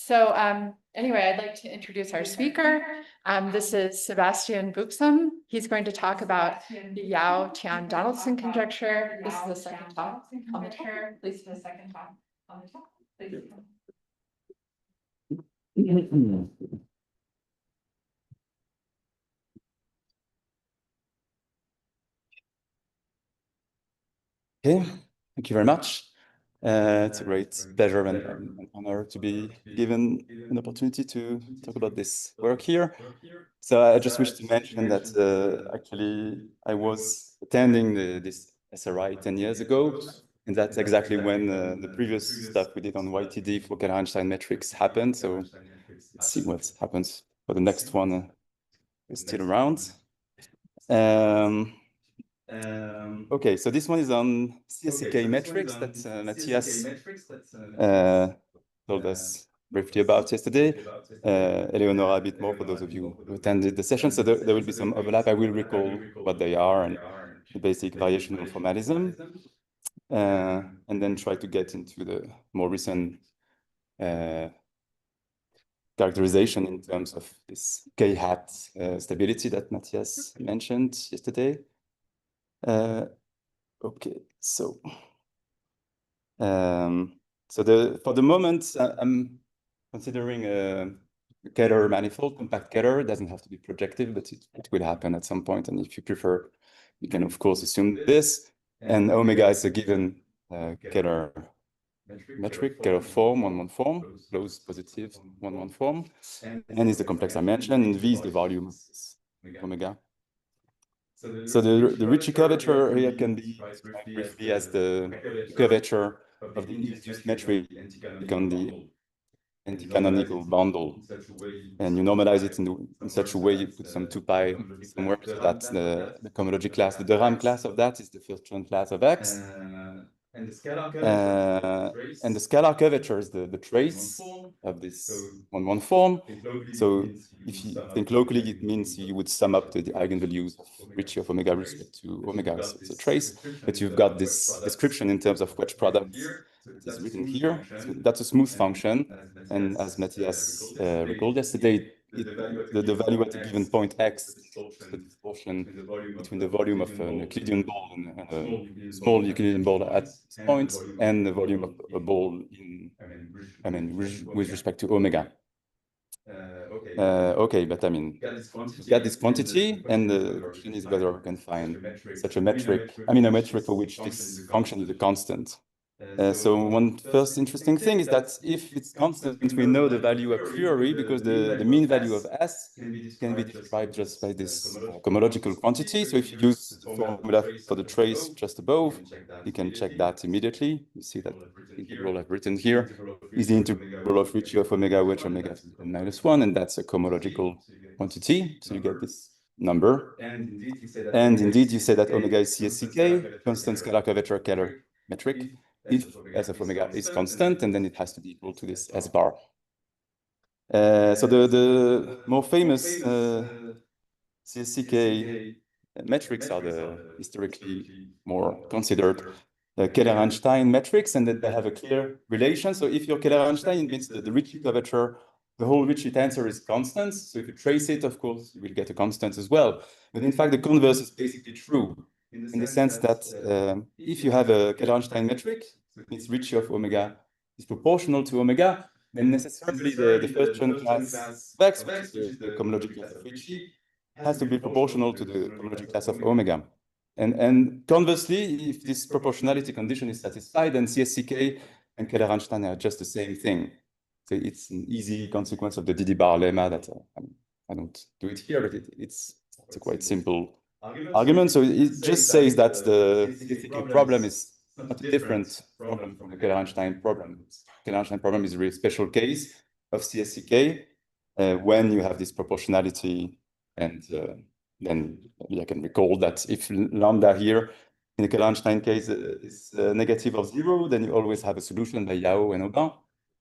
Anyway, I'd like to introduce our speaker. This is Sebastien Boucksom. He's going to talk about the Yau-Tian-Donaldson conjecture. This is the second talk on the chair. Please do the second talk on the top. Please. Okay, thank you very much. It's a great pleasure and honor to be given an opportunity to talk about this work here. So I just wish to mention that actually I was attending this SRI 10 years ago, and that's exactly when the previous stuff we did on YTD for Kähler-Einstein metrics happened. So let's see what happens for the next one. Is still around. Okay, so this one is on CSCK metrics that Matthias told us briefly about yesterday. Eleonora a bit more for those of you who attended the session. So there will be some overlap. I will recall what they are and the basic variational formalism, and then try to get into the more recent characterization in terms of this K-hat stability that Matthias mentioned yesterday. Okay, so for the moment, I'm considering a Kähler manifold, compact Kähler. It doesn't have to be projective, but it will happen at some point. And if you prefer, you can of course assume this. And omega is a given Kähler metric, Kähler form, 1-1 form, closed positive 1-1 form. N is the complex dimension, and V is the volume of this omega. So the Ricci curvature here can be described briefly as the curvature of the induced metric on the anti-canonical bundle. And you normalize it in such a way, you put some 2π somewhere, so that's the cohomology class. The Durham class of that is the first-Chern class of X. And the scalar curvature is the trace of this 1-1 form. So if you think locally, it means you would sum up the eigenvalues of Ricci of omega with respect to omega. So it's a trace, but you've got this description in terms of wedge products. It is written here. So that's a smooth function. And as Matthias recalled yesterday, the value at a given point X is the proportion between the volume of an Euclidean ball and a small Euclidean ball at this point and the volume of a ball with respect to omega. Okay, but I mean, we got this quantity, and the question is whether we can find such a metric, a metric for which this function is a constant. So one first interesting thing is that if it's constant, we know the value a priori because the mean value of S can be described just by this cohomological quantity. So if you use the formula for the trace just above, you can check that immediately. You see that the integral I've written here is the integral of Ricci of omega wedge omega -1, and that's a cohomological quantity. So you get this number. And indeed, you say that omega is CSCK, constant scalar curvature Kähler metric, if S of omega is constant, and then it has to be equal to this S bar. So the more famous CSCK metrics are the historically more considered Kähler-Einstein metrics, and that they have a clear relation. So if you're Kähler-Einstein, it means that the Ricci curvature, the whole Ricci tensor is constant. So if you trace it, of course, you will get a constant as well. But in fact, the converse is basically true, in the sense that if you have a Kähler-Einstein metric, it means Ricci of omega is proportional to omega, then necessarily the first Chern class of X, which is the cohomology class of Ricci, has to be proportional to the cohomology class of omega. And conversely, if this proportionality condition is satisfied, then CSCK and Kähler-Einstein are just the same thing. So it's an easy consequence of the Didi-Bar lemma that I don't do it here, but it's a quite simple argument. So it just says that the CSCK problem is not a different problem from the Kähler-Einstein problem. Kähler-Einstein problem is a really special case of CSCK when you have this proportionality. And then maybe I can recall that if lambda here in the Kähler-Einstein case is negative of 0, then you always have a solution by Yau and Aubin.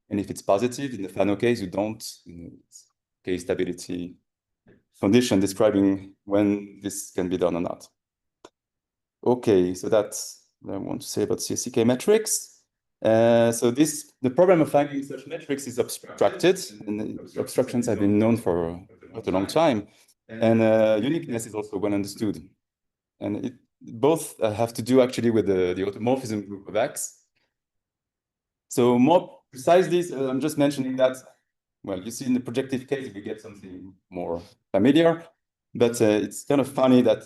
And if it's positive in the Fano case, you don't. It's K-stability condition describing when this can be done or not. Okay, so that's what I want to say about CSCK metrics. So the problem of finding such metrics is abstracted, and abstractions have been known for quite a long time. And uniqueness is also well understood. And it both have to do actually with the automorphism group of X. So more precisely, I'm just mentioning that, well, you see in the projective case, we get something more familiar, but it's kind of funny that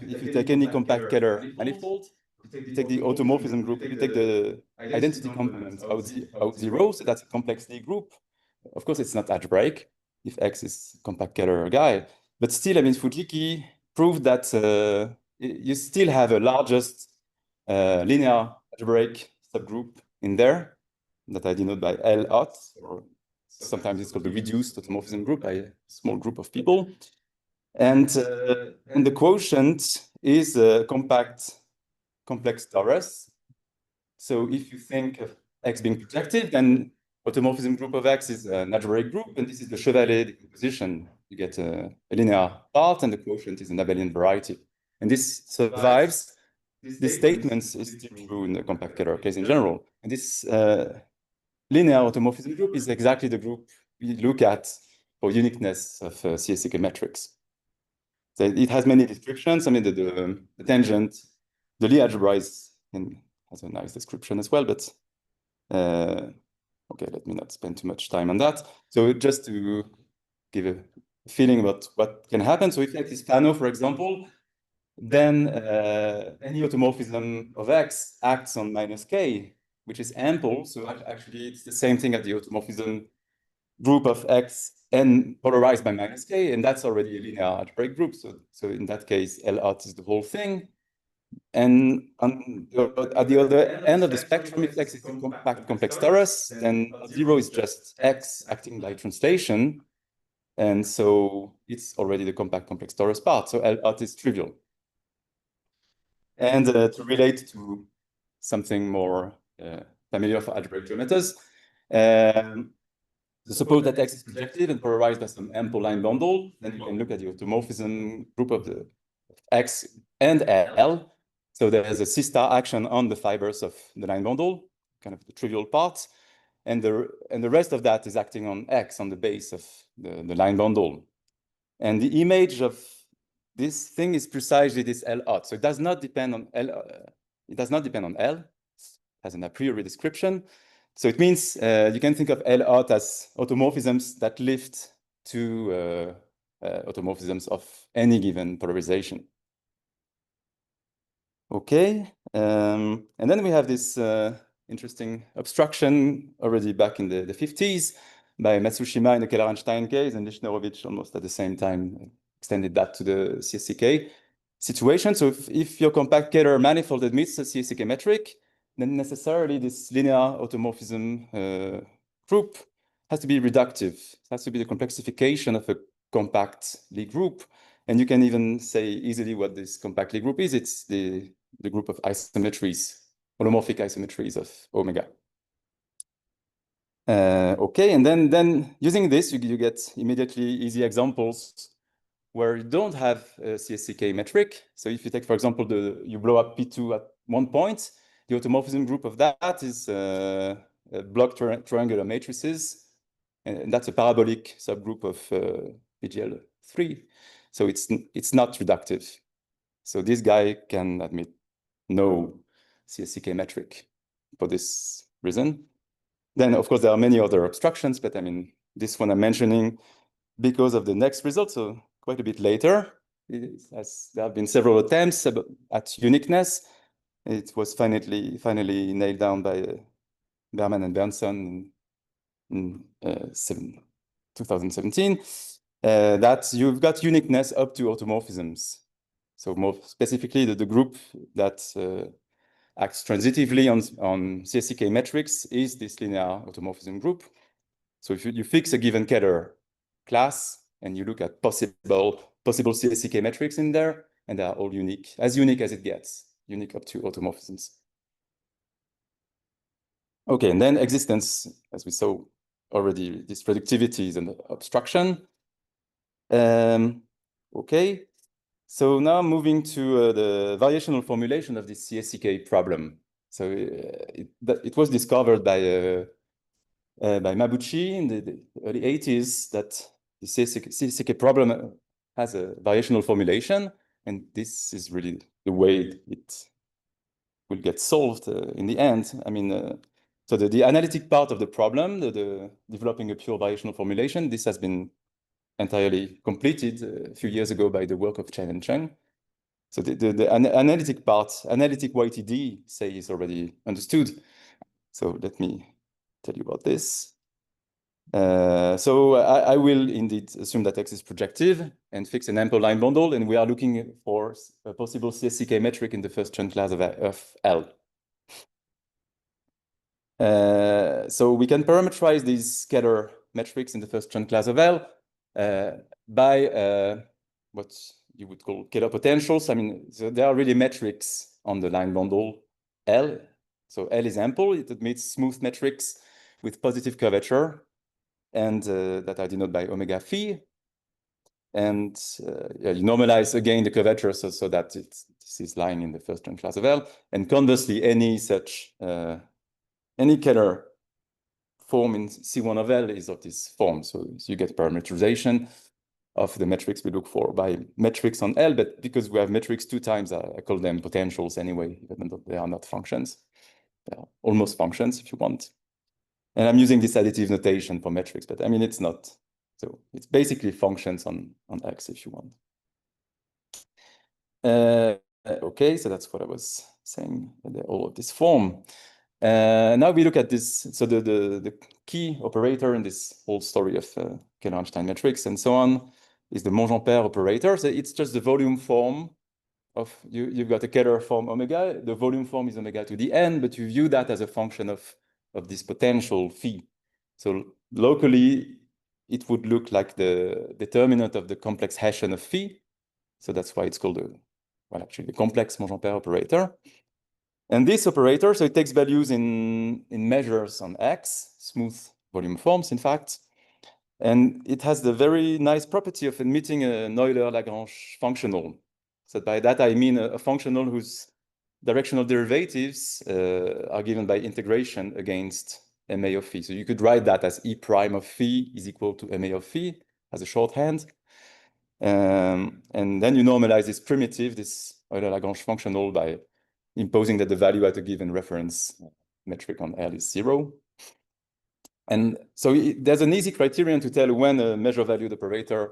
if you take any compact Kähler manifold, you take the automorphism group, you take the identity component out zero, so that's a complex Lie group. Of course, it's not algebraic if X is compact Kähler guy, but still, I mean, Fujiki proved that you still have a largest linear algebraic subgroup in there that I denote by L hot, or sometimes it's called the reduced automorphism group by a small group of people. And the quotient is a compact complex torus. So if you think of X being projective, then automorphism group of X is an algebraic group, and this is the Chevalier decomposition. You get a linear part, and the quotient is an abelian variety. And this survives. This statement is still true in the compact Kähler case in general. And this linear automorphism group is exactly the group we look at for uniqueness of CSCK metrics. So it has many descriptions. I mean, the tangent, the Lie algebra has a nice description as well, but okay, let me not spend too much time on that. So just to give a feeling about what can happen. So if X is plano, for example, then any automorphism of X acts on minus K, which is ample. So actually, it's the same thing as the automorphism group of X n polarized by minus K, and that's already a linear algebraic group. So in that case, L hot is the whole thing. And at the other end of the spectrum, if X is a compact complex torus, then 0 is just X acting by translation. And so it's already the compact complex torus part. So L hot is trivial. And to relate to something more familiar for algebraic geometers, suppose that X is projective and polarized by some ample line bundle, then you can look at the automorphism group of the X and L. So there's a C star action on the fibers of the line bundle, kind of the trivial part. And the rest of that is acting on X on the base of the line bundle. And the image of this thing is precisely this L hot. So it does not depend on L. It does not depend on L. It has an a priori description. So it means you can think of L hot as automorphisms that lift to automorphisms of any given polarization. Okay, and then we have this interesting obstruction already back in the 50s by Matsushima in the Kähler-Einstein case, and Lishnerovich almost at the same time extended that to the CSCK situation. So if your compact Kähler manifold admits a CSCK metric, then necessarily this linear automorphism group has to be reductive. It has to be the complexification of a compact Lie group. And you can even say easily what this compact Lie group is. It's the group of isometries, holomorphic isometries of omega. Okay, and then using this, you get immediately easy examples where you don't have a CSCK metric. So if you take, for example, you blow up P2 at one point, the automorphism group of that is block triangular matrices, and that's a parabolic subgroup of PGL3. So it's not reductive. So this guy can admit no CSCK metric for this reason. Then, of course, there are many other obstructions, but I mean, this one I'm mentioning because of the next result, so quite a bit later. There have been several attempts at uniqueness. It was finally nailed down by Berman and Jonsson in 2017, that you've got uniqueness up to automorphisms. So more specifically, the group that acts transitively on CSCK metrics is this linear automorphism group. So if you fix a given Kähler class and you look at possible CSCK metrics in there, and they are all unique as it gets, unique up to automorphisms. Okay, and then existence, as we saw already, this productivity is an obstruction. Okay, so now moving to the variational formulation of this CSCK problem. So it was discovered by Mabuchi in the early 80s that the CSK problem has a variational formulation, and this is really the way it will get solved in the end. I mean, so the analytic part of the problem, the developing a pure variational formulation, this has been entirely completed a few years ago by the work of Chern and Cheng. So the analytic part, analytic YTD, say, is already understood. So let me tell you about this. So I will indeed assume that X is projective and fix an ample line bundle, and we are looking for a possible CSCK metric in the first Chern class of L. So we can parameterize these scalar metrics in the first Chern class of L by what you would call Kähler potentials. I mean, so there are really metrics on the line bundle L. So L is ample, it admits smooth metrics with positive curvature, and that are denoted by omega phi. And yeah, you normalize again the curvature so that this is lying in the first Chern class of L. And conversely, any such any Kähler form in C1 of L is of this form. So you get parameterization of the metrics we look for by metrics on L, but because we have metrics 2 times, I call them potentials anyway, even though they are not functions. They are almost functions if you want. And I'm using this additive notation for metrics, but I mean, it's not. So it's basically functions on X if you want. Okay, so that's what I was saying, all of this form. Now we look at this. So the key operator in this whole story of Kähler-Einstein metrics and so on is the Monge-Ampère operator. So it's just the volume form of, you've got a Kähler form omega. The volume form is omega to the n, but you view that as a function of this potential phi. So locally, it would look like the determinant of the complex Hessian of phi. So that's why it's called the complex Monge-Ampère operator. And this operator, so it takes values in measures on X, smooth volume forms, in fact. And it has the very nice property of admitting an Euler-Lagrange functional. So by that, I mean a functional whose directional derivatives are given by integration against MA of phi. So you could write that as E prime of phi is equal to MA of phi as a shorthand. And then you normalize this primitive, this Euler-Lagrange functional, by imposing that the value at a given reference metric on L is 0. And so there's an easy criterion to tell when a measure-valued operator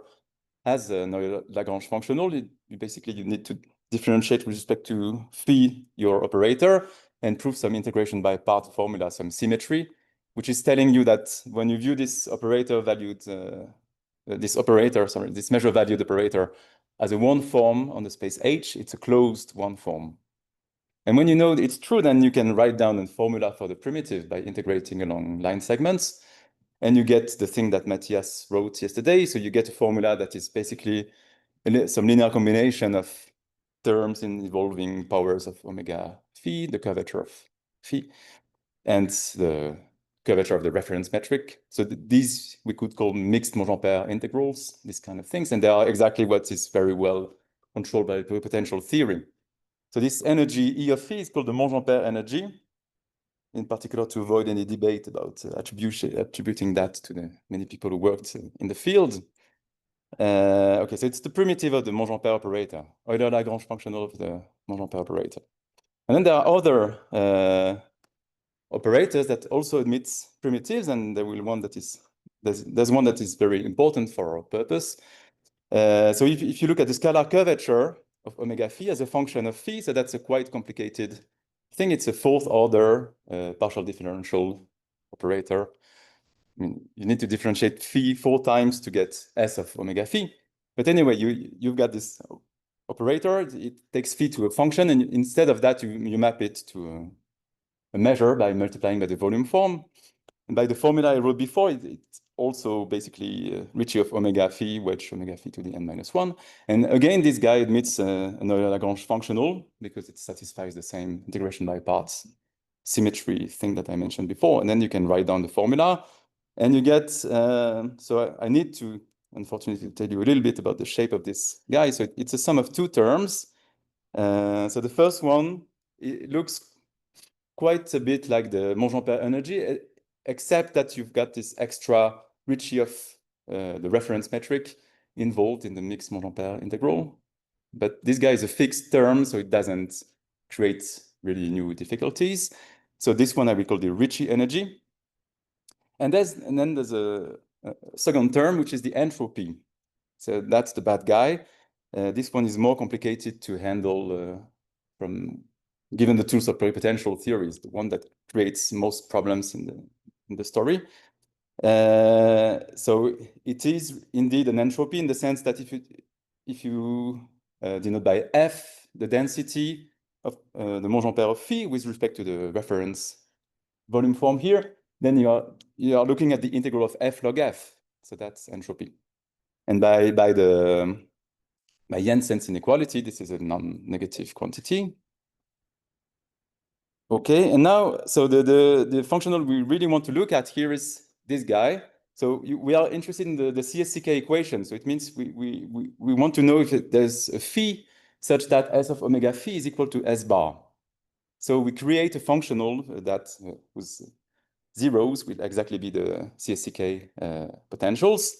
has an Euler-Lagrange functional. You need to differentiate with respect to phi your operator and prove some integration by part formula, some symmetry, which is telling you that when you view this operator-valued, this measure-valued operator as a one form on the space H, it's a closed one form. And when you know that it's true, then you can write down a formula for the primitive by integrating along line segments. And you get the thing that Matthias wrote yesterday. So you get a formula that is basically some linear combination of terms involving powers of omega phi, the curvature of phi, and the curvature of the reference metric. So these we could call mixed Monge-Ampère integrals, these kind of things. And they are exactly what is very well controlled by the potential theory. So this energy E of phi is called the Monge-Ampère energy, in particular to avoid any debate about attributing that to the many people who worked in the field. Okay, so it's the primitive of the Monge-Ampère operator, Euler-Lagrange functional of the Monge-Ampère operator. And then there are other operators that also admit primitives, and there will one that is, there's one that is very important for our purpose. So if you look at the scalar curvature of omega phi as a function of phi, so that's a quite complicated thing. It's a fourth order partial differential operator. I mean, you need to differentiate phi 4 times to get S of omega phi. But anyway, you've got this operator, it takes phi to a function, and instead of that, you map it to a measure by multiplying by the volume form. And by the formula I wrote before, it's also basically Ricci of omega phi, wedge omega phi to the n-1. And again, this guy admits an Euler-Lagrange functional because it satisfies the same integration by parts symmetry thing that I mentioned before. And then you can write down the formula and you get, so I need to, unfortunately, tell you a little bit about the shape of this guy. So it's a sum of 2 terms. So the first one, it looks quite a bit like the Monge-Ampère energy, except that you've got this extra Ricci of the reference metric involved in the mixed Monge-Ampère integral. But this guy is a fixed term, so it doesn't create really new difficulties. So this one I will call the Ricci energy. And then there's a second term, which is the entropy. So that's the bad guy. This one is more complicated to handle given the tools of pluripotential theory, is the one that creates most problems in the story. So it is indeed an entropy in the sense that if you denote by F the density of the Monge-Ampère of phi with respect to the reference volume form here, then you are looking at the integral of F log F. So that's entropy. And by Jonson's inequality, this is a non-negative quantity. Okay, and now, so the functional we really want to look at here is this guy. So we are interested in the CSCK equation. So it means we want to know if there's a phi such that S of omega phi is equal to S bar. So we create a functional that with zeros will exactly be the CSCK potentials.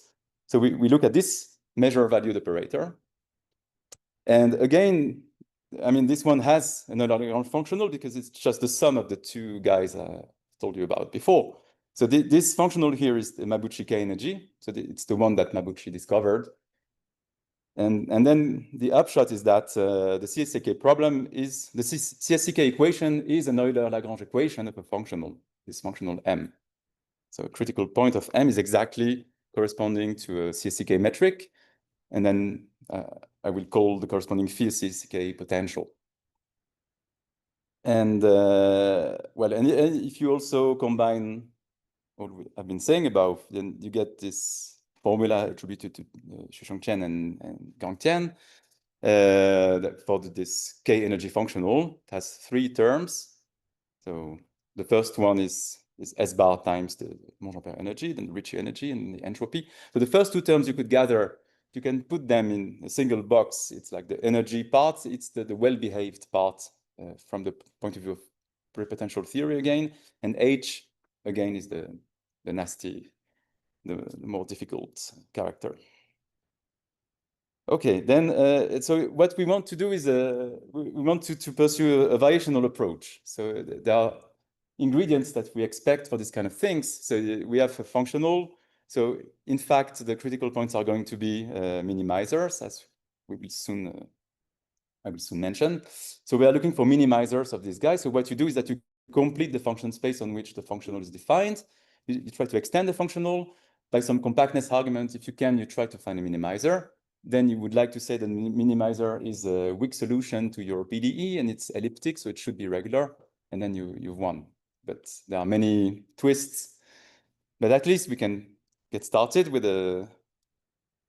So we look at this measure valued operator. And again, I mean, this one has another Lagrange functional because it's just the sum of the two guys I told you about before. So this functional here is the Mabuchi K energy. So it's the one that Mabuchi discovered. And then the upshot is that the CSCK problem is, the CSCK equation is an Euler-Lagrange equation of a functional, this functional M. So a critical point of M is exactly corresponding to a CSCK metric. And then I will call the corresponding phi CSCK potential. And well, and if you also combine what I've been saying about, then you get this formula attributed to Chern and Yau-Tian for this K energy functional. It has three terms. So the first one is S bar times the Monge-Ampère energy, then the Ricci energy and the entropy. So the first two terms you could gather, you can put them in a single box. It's like the energy part, it's the well-behaved part from the point of view of pluripotential theory again. And H, again, is the nasty, the more difficult character. Okay, then, so what we want to do is we want to pursue a variational approach. So there are ingredients that we expect for this kind of things. So we have a functional. So in fact, the critical points are going to be minimizers, as we will soon, I will soon mention. So we are looking for minimizers of this guy. So what you do is that you complete the function space on which the functional is defined. You try to extend the functional by some compactness argument. If you can, you try to find a minimizer. Then you would like to say the minimizer is a weak solution to your PDE and it's elliptic, so it should be regular. And then you've won. But there are many twists. But at least we can get started with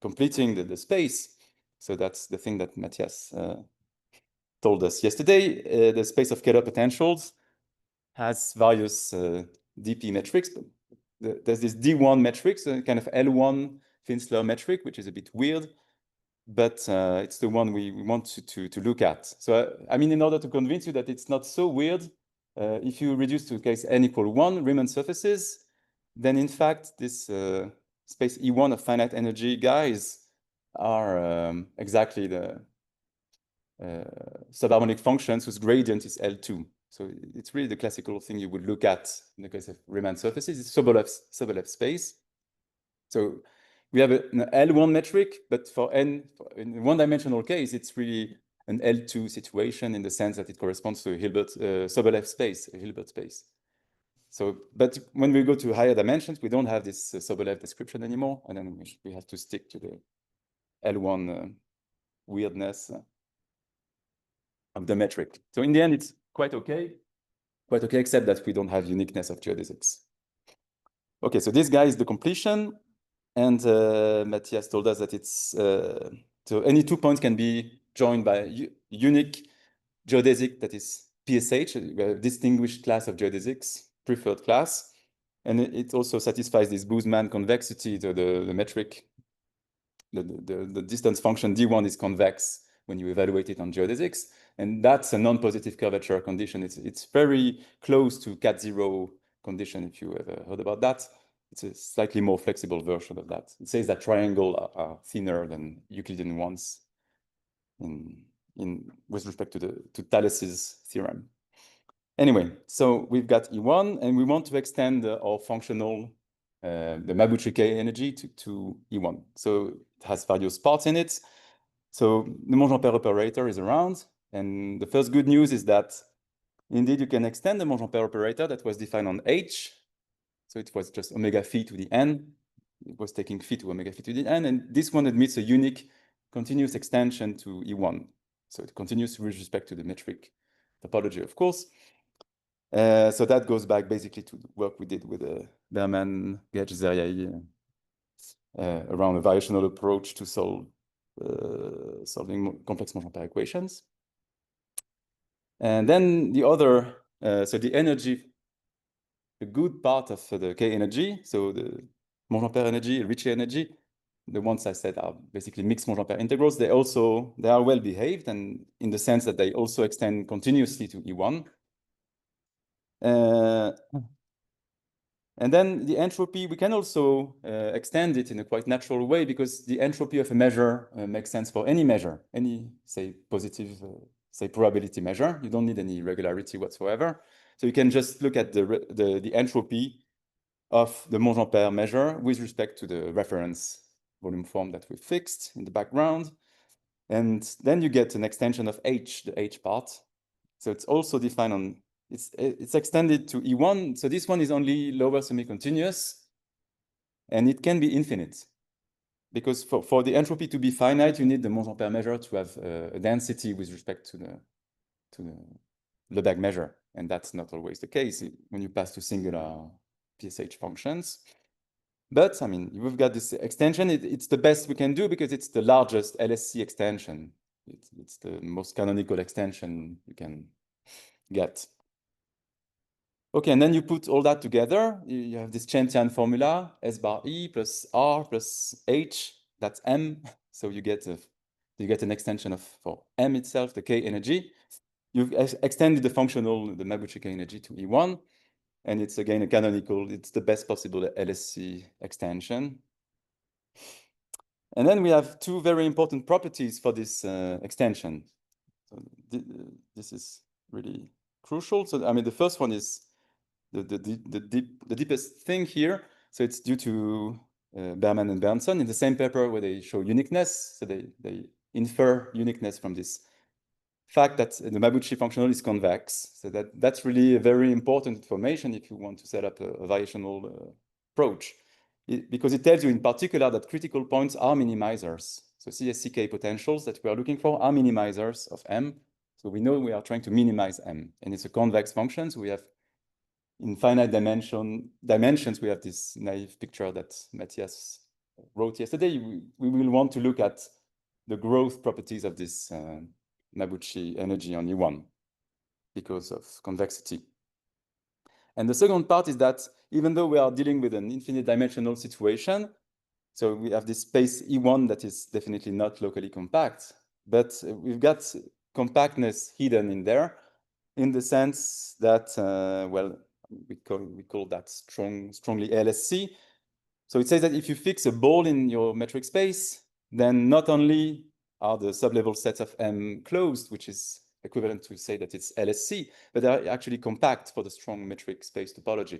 completing the space. So that's the thing that Matthias told us yesterday. The space of Kähler potentials has various DP metrics. There's this D1 metric, so kind of L1 Finsler metric, which is a bit weird, but it's the one we want to look at. So, I mean, in order to convince you that it's not so weird, if you reduce to case n equal 1 Riemann surfaces, then in fact, this space E1 of finite energy guys are exactly the subharmonic functions whose gradient is L2. So it's really the classical thing you would look at in the case of Riemann surfaces. It's Sobolev space. So we have an L1 metric, but in one-dimensional case, it's really an L2 situation in the sense that it corresponds to a Hilbert Sobolev space, a Hilbert space. So, but when we go to higher dimensions, we don't have this Sobolev description anymore, and then we have to stick to the L1 weirdness of the metric. So in the end, it's quite okay, except that we don't have uniqueness of geodesics. Okay, so this guy is the completion, and Matthias told us that it's so any 2 points can be joined by a unique geodesic that is PSH, a distinguished class of geodesics, preferred class, and it also satisfies this Boozman convexity to the metric. The distance function D1 is convex when you evaluate it on geodesics. And that's a non-positive curvature condition. It's very close to cat0 condition, if you ever heard about that. It's a slightly more flexible version of that. It says that triangles are thinner than Euclidean ones with respect to Thales's theorem. Anyway, so we've got E1, and we want to extend our functional, the Mabuchi K energy to E1. So it has various parts in it. So the Monge-Ampère operator is around, and the first good news is that indeed you can extend the Monge-Ampère operator that was defined on H. So it was just omega phi to the n. It was taking phi to omega phi to the n, and this one admits a unique continuous extension to E1. So it continues with respect to the metric topology, of course. So that goes back basically to the work we did with Berman, Gage, Zeriai around a variational approach to solving complex Monge-Ampère equations. And then the other, so the energy, the good part of the K energy, so the Monge-Ampère energy, Ricci energy, the ones I said are basically mixed Monge-Ampère integrals. They are well behaved, and in the sense that they also extend continuously to E1. And then the entropy, we can also extend it in a quite natural way, because the entropy of a measure makes sense for any measure, any, say, positive, say, probability measure. You don't need any regularity whatsoever. So you can just look at the entropy of the Monge-Ampère measure with respect to the reference volume form that we fixed in the background. And then you get an extension of H, the H part. So it's also defined on, it's extended to E1. So this one is only lower semi-continuous, and it can be infinite. Because for the entropy to be finite, you need the Monge-Ampère measure to have a density with respect to the Lebesgue measure. And that's not always the case when you pass to singular PSH functions. But I mean, we've got this extension. It's the best we can do because it's the largest LSC extension. It's the most canonical extension you can get. Okay, and then you put all that together. You have this Chern formula, S bar E plus R plus H, that's M. So you get an extension for M itself, the K energy. You've extended the functional, the Mabuchi K energy to E1. And it's again a canonical, it's the best possible LSC extension. And then we have two very important properties for this extension. So this is really crucial. So I mean, the first one is the deepest thing here. So it's due to Berman and Bernson in the same paper where they show uniqueness. So they infer uniqueness from this fact that the Mabuchi functional is convex. So that's really a very important information if you want to set up a variational approach. Because it tells you in particular that critical points are minimizers. So CSCK potentials that we are looking for are minimizers of M. So we know we are trying to minimize M. And it's a convex function. So we have in finite dimensions, we have this naive picture that Matthias wrote yesterday. We will want to look at the growth properties of this Mabuchi energy on E1 because of convexity. And the second part is that even though we are dealing with an infinite dimensional situation, so we have this space E1 that is definitely not locally compact, but we've got compactness hidden in there in the sense that, well, we call that strongly LSC. So it says that if you fix a ball in your metric space, then not only are the sublevel sets of M closed, which is equivalent to say that it's LSC, but they're actually compact for the strong metric space topology.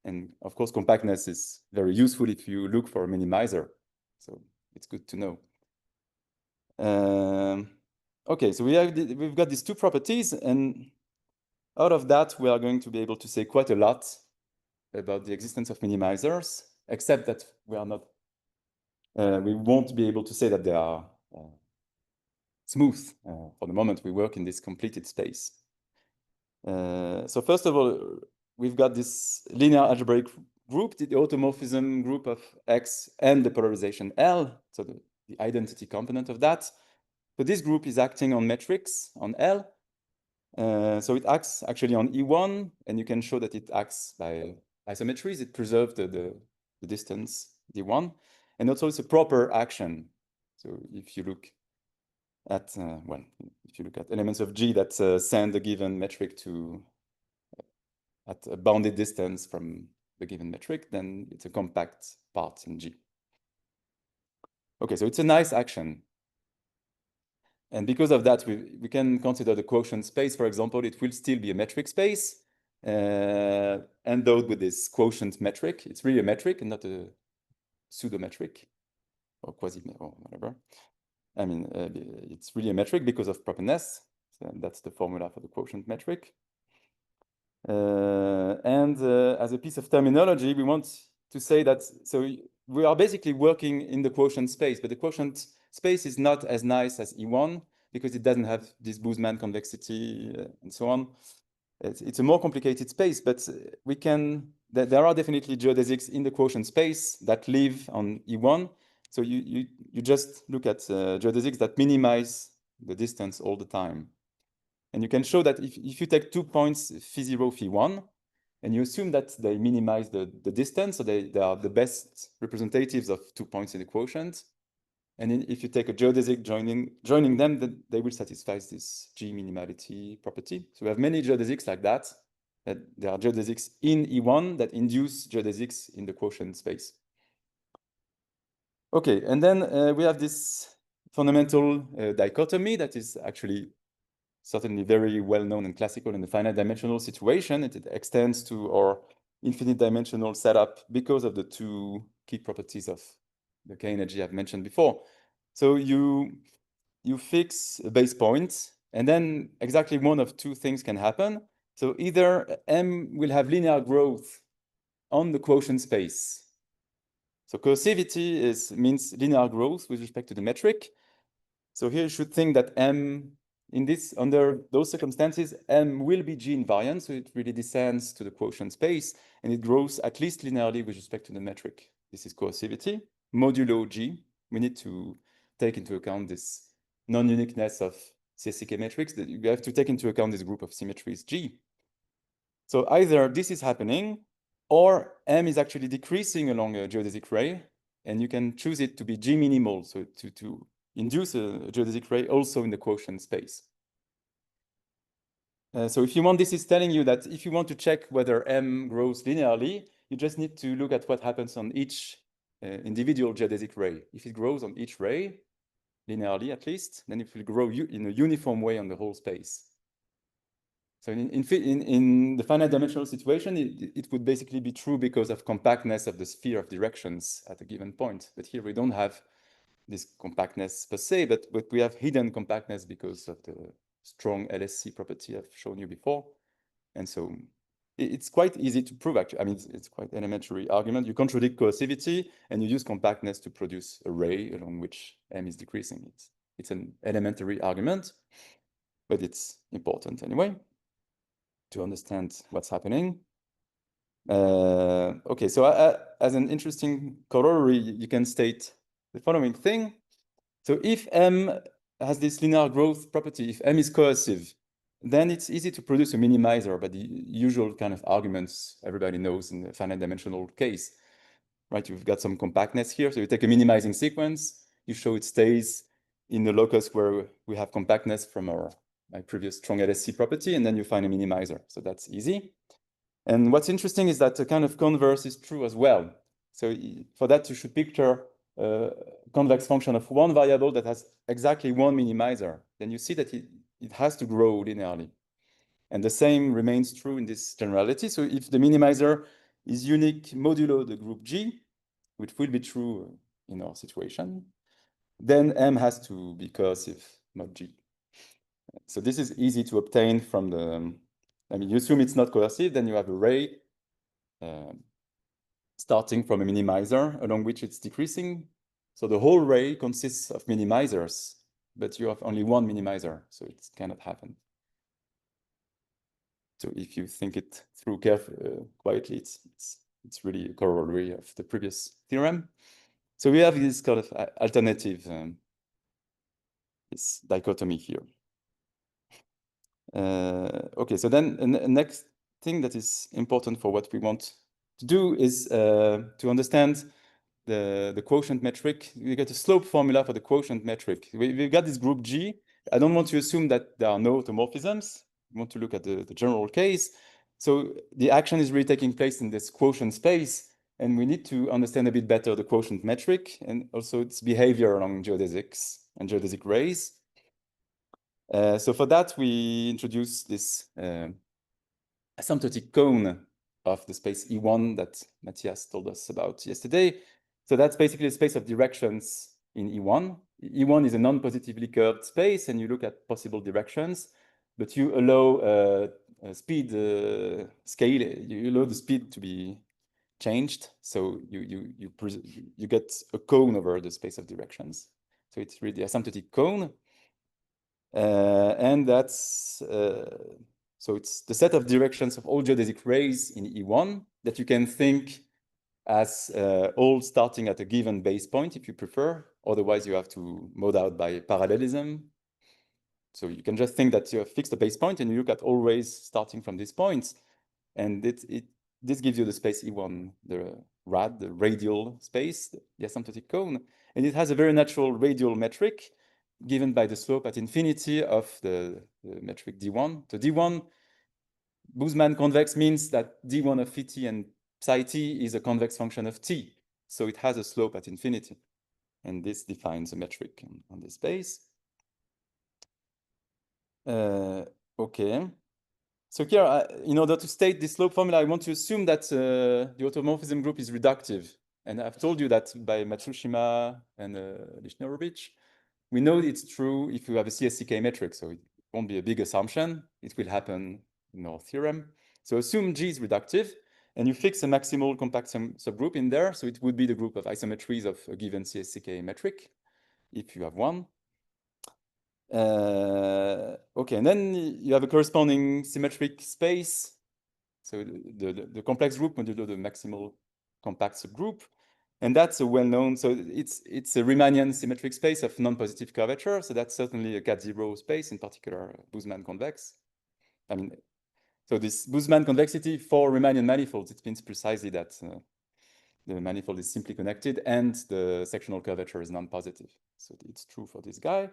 And of course, compactness is very useful if you look for a minimizer. So it's good to know. Okay, so we've got these two properties, and out of that, we are going to be able to say quite a lot about the existence of minimizers, except that we won't be able to say that they are smooth. For the moment, we work in this completed space. So first of all, we've got this linear algebraic group, the automorphism group of X and the polarization L, so the identity component of that. So this group is acting on metrics on L. So it acts actually on E1, and you can show that it acts by isometries. It preserves the distance D1, and also it's a proper action. So if you look at well, if you look at elements of G that send a given metric to at a bounded distance from the given metric, then it's a compact part in G. Okay, so it's a nice action. And because of that, we can consider the quotient space, for example, it will still be a metric space, endowed with this quotient metric. It's really a metric and not a pseudometric or quasi or whatever. I mean, it's really a metric because of properness. So that's the formula for the quotient metric. As a piece of terminology, we want to say that, so we are basically working in the quotient space, but the quotient space is not as nice as E1 because it doesn't have this Boozman convexity and so on. It's a more complicated space, but we can, there are definitely geodesics in the quotient space that live on E1. So you just look at geodesics that minimize the distance all the time. And you can show that if you take 2 points, phi0, phi1, and you assume that they minimize the distance, so they are the best representatives of 2 points in the quotient. And then if you take a geodesic joining them, then they will satisfy this G minimality property. So we have many geodesics like that there are geodesics in E1 that induce geodesics in the quotient space. Okay, and then we have this fundamental dichotomy that is actually certainly very well known and classical in the finite dimensional situation. It extends to our infinite dimensional setup because of the two key properties of the K energy I've mentioned before. So you fix a base point, and then exactly one of two things can happen. So either M will have linear growth on the quotient space. So coercivity means linear growth with respect to the metric. So here you should think that M, under those circumstances, M will be G invariant, so it really descends to the quotient space, and it grows at least linearly with respect to the metric. This is coercivity. Modulo G, we need to take into account this non-uniqueness of CSCK metrics, that you have to take into account this group of symmetries G. So either this is happening, or M is actually decreasing along a geodesic ray, and you can choose it to be G minimal, so to induce a geodesic ray also in the quotient space. So if you want, this is telling you that if you want to check whether M grows linearly, you just need to look at what happens on each individual geodesic ray. If it grows on each ray, linearly at least, then it will grow in a uniform way on the whole space. So in the finite dimensional situation, it would basically be true because of compactness of the sphere of directions at a given point. But here we don't have this compactness per se, but we have hidden compactness because of the strong LSC property I've shown you before. And so it's quite easy to prove, actually. I mean, it's quite an elementary argument. You contradict coercivity and you use compactness to produce a ray along which M is decreasing. It's an elementary argument, but it's important anyway to understand what's happening. Okay, so as an interesting corollary, you can state the following thing. So if M has this linear growth property, if M is coercive, then it's easy to produce a minimizer by the usual kind of arguments everybody knows in the finite dimensional case, right? You've got some compactness here. So you take a minimizing sequence, you show it stays in the locus where we have compactness from my previous strong LSC property, and then you find a minimizer. So that's easy. And what's interesting is that the kind of converse is true as well. So for that, you should picture a convex function of one variable that has exactly one minimizer. Then you see that it has to grow linearly. And the same remains true in this generality. So if the minimizer is unique modulo the group G, which will be true in our situation, then M has to be coercive, not G. So this is easy to obtain from you assume it's not coercive, then you have a ray starting from a minimizer along which it's decreasing. So the whole ray consists of minimizers, but you have only one minimizer, so it cannot happen. So if you think it through quietly, it's really a corollary of the previous theorem. So we have this kind of alternative, this dichotomy here. Okay, so then the next thing that is important for what we want to do is to understand the quotient metric. We get a slope formula for the quotient metric. We've got this group G. I don't want to assume that there are no automorphisms. We want to look at the general case. So the action is really taking place in this quotient space, and we need to understand a bit better the quotient metric and also its behavior along geodesics and geodesic rays. So for that, we introduce this asymptotic cone of the space E1 that Matthias told us about yesterday. So that's basically a space of directions in E1. E1 is a non-positively curved space, and you look at possible directions, but you allow a speed scale. You allow the speed to be changed, so you get a cone over the space of directions. So it's really a asymptotic cone, and that's so it's the set of directions of all geodesic rays in E1 that you can think as all starting at a given base point, if you prefer. Otherwise, you have to mode out by parallelism. So you can just think that you have fixed a base point and you look at all rays starting from this point. And this gives you the space E1, the rad, the radial space, the asymptotic cone. And it has a very natural radial metric given by the slope at infinity of the metric D1. So D1, Boucksom convex means that D1 of phi t and psi t is a convex function of t. So it has a slope at infinity. And this defines a metric on this space. Okay. So here, in order to state this slope formula, I want to assume that the automorphism group is reductive. And I've told you that by Matsushima and Lishnerovich, we know it's true if you have a CSCK metric. So it won't be a big assumption. It will happen in our theorem. So assume G is reductive, and you fix a maximal compact subgroup in there. So it would be the group of isometries of a given CSCK metric, if you have one. Okay, and then you have a corresponding symmetric space. So the complex group modulo the maximal compact subgroup. And that's a well-known, so it's a Riemannian symmetric space of non-positive curvature. So that's certainly a cat-zero space, in particular Boucksom convex. I mean, so this Boucksom convexity for Riemannian manifolds, it means precisely that the manifold is simply connected and the sectional curvature is non-positive. So it's true for this guy.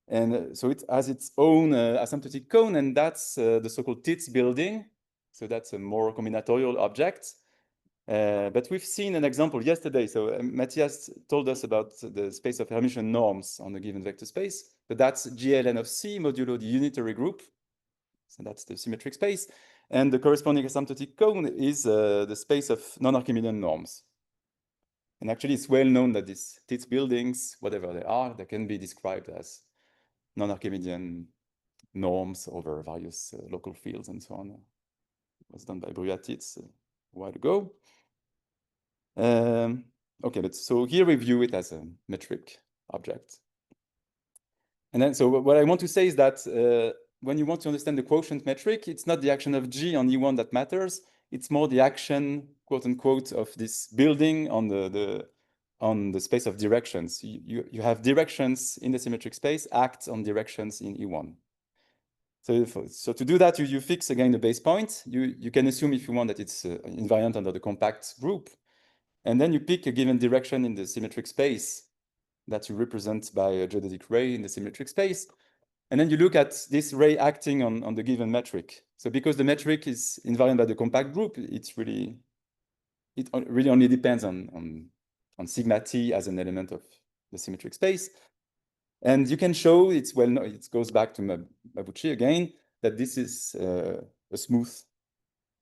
And so it has its own asymptotic cone, and that's the so-called Tits building. So that's a more combinatorial object. But we've seen an example yesterday. So Matthias told us about the space of Hermitian norms on a given vector space. But that's GLN of C modulo the unitary group. So that's the symmetric space. And the corresponding asymptotic cone is the space of non-Archimedean norms. And actually, it's well known that these Tits buildings, whatever they are, they can be described as non-Archimedean norms over various local fields and so on. It was done by Bruyatitz a while ago. Okay, but so here we view it as a metric object. And then, so what I want to say is that when you want to understand the quotient metric, it's not the action of G on E1 that matters. It's more the action, quote unquote, of this building on the space of directions. You have directions in the symmetric space act on directions in E1. So to do that, you fix again the base point. You can assume if you want that it's invariant under the compact group. And then you pick a given direction in the symmetric space that you represent by a geodesic ray in the symmetric space. And then you look at this ray acting on the given metric. So because the metric is invariant by the compact group, it really only depends on sigma t as an element of the symmetric space. And you can show, it goes back to Mabuchi again, that this is a smooth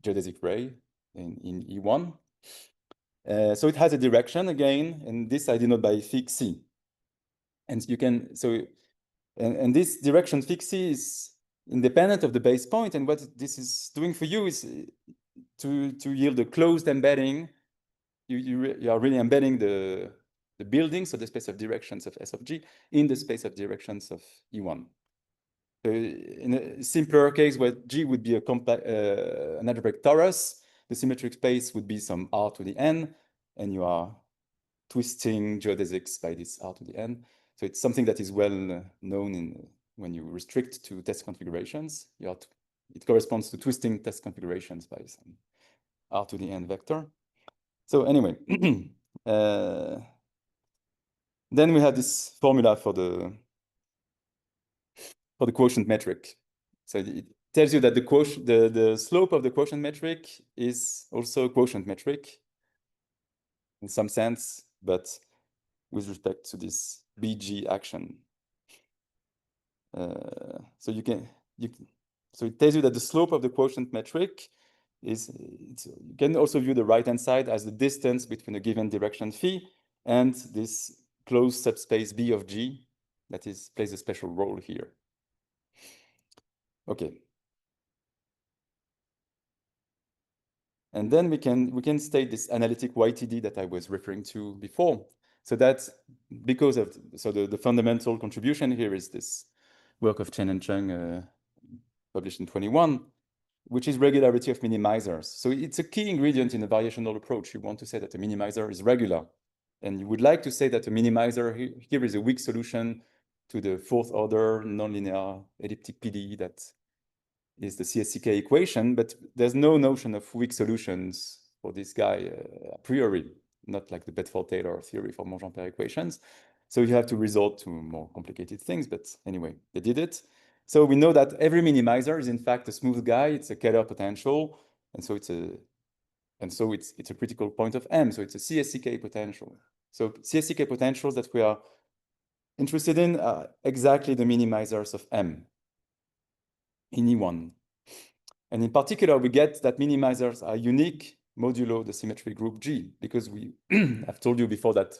geodesic ray in E1. So it has a direction again, and this I denote by phi c. And you can, and this direction phi c is independent of the base point. And what this is doing for you is to yield a closed embedding. You are really embedding the building, so the space of directions of S of G, in the space of directions of E1. So in a simpler case where G would be an algebraic torus, the symmetric space would be some R to the N, and you are twisting geodesics by this R to the N. So it's something that is well known when you restrict to test configurations. It corresponds to twisting test configurations by some R to the N vector. So anyway, Then we have this formula for the quotient metric. So it tells you that the slope of the quotient metric is also a quotient metric in some sense, but with respect to this BG action. So it tells you that the slope of the quotient metric is, you can also view the right-hand side as the distance between a given direction phi and this closed subspace B of G that plays a special role here. Okay. And then we can state this analytic YTD that I was referring to before. So that's because of, so the fundamental contribution here is this work of Chen and Chung published in 21, which is regularity of minimizers. So it's a key ingredient in a variational approach. You want to say that a minimizer is regular. And you would like to say that a minimizer here is a weak solution to the fourth order nonlinear elliptic PDE that is the CSCK equation, but there's no notion of weak solutions for this guy a priori, not like the Bedford-Taylor theory for Monge-Ampère equations. So you have to resort to more complicated things, but anyway, they did it. So we know that every minimizer is in fact a smooth guy. It's a Kähler potential, and so it's a critical point of M. So it's a CSCK potential. So CSCK potentials that we are interested in are exactly the minimizers of M in E1. And in particular, we get that minimizers are unique modulo the symmetry group G, because I've told you before that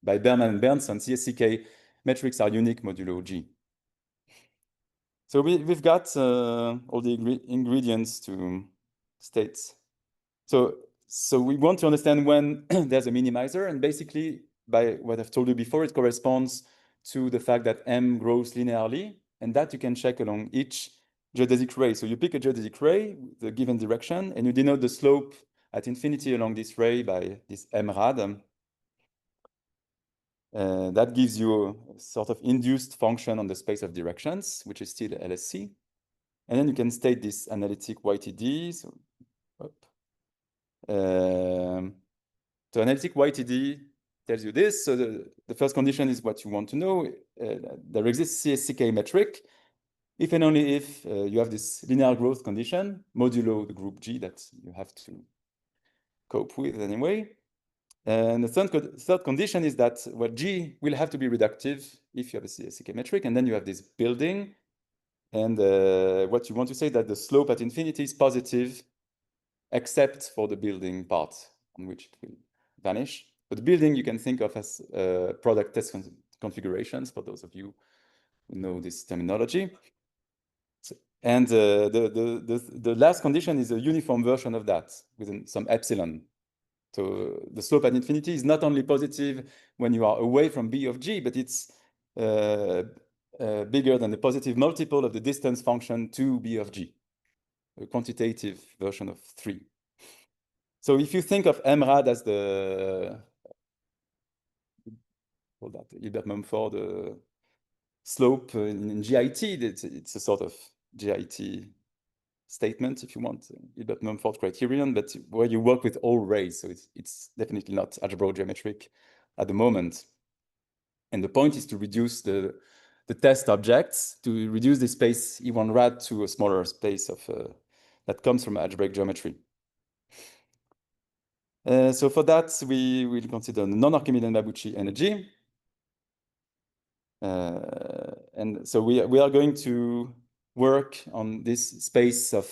by Berman and Berndson, CSCK metrics are unique modulo G. So we've got all the ingredients to state. So we want to understand when there's a minimizer, and basically, by what I've told you before, it corresponds to the fact that M grows linearly, and that you can check along each geodesic ray. So you pick a geodesic ray, the given direction, and you denote the slope at infinity along this ray by this M rad. That gives you a sort of induced function on the space of directions, which is still LSC. And then you can state this analytic YTD. So, so analytic YTD tells you this. So the first condition is what you want to know. There exists CSCK metric if and only if you have this linear growth condition, modulo the group G that you have to cope with anyway. And the third condition is that G will have to be reductive if you have a CSCK metric, and then you have this building. And what you want to say that the slope at infinity is positive, except for the building part on which it will vanish. But the building you can think of as product test configurations, for those of you who know this terminology. And the last condition is a uniform version of that with some epsilon. So the slope at infinity is not only positive when you are away from B of G, but it's bigger than the positive multiple of the distance function to B of G, a quantitative version of 3. So if you think of MRAD as the Hilbert-Mumford slope in GIT, it's a sort of GIT statement, if you want, Hilbert-Mumford criterion, but where you work with all rays, so it's definitely not algebro-geometric at the moment. And the point is to reduce the test objects, to reduce the space E1 rad to a smaller space of that comes from algebraic geometry. So for that, we will consider the non-Archimedean Mabuchi energy. And so we are going to work on this space of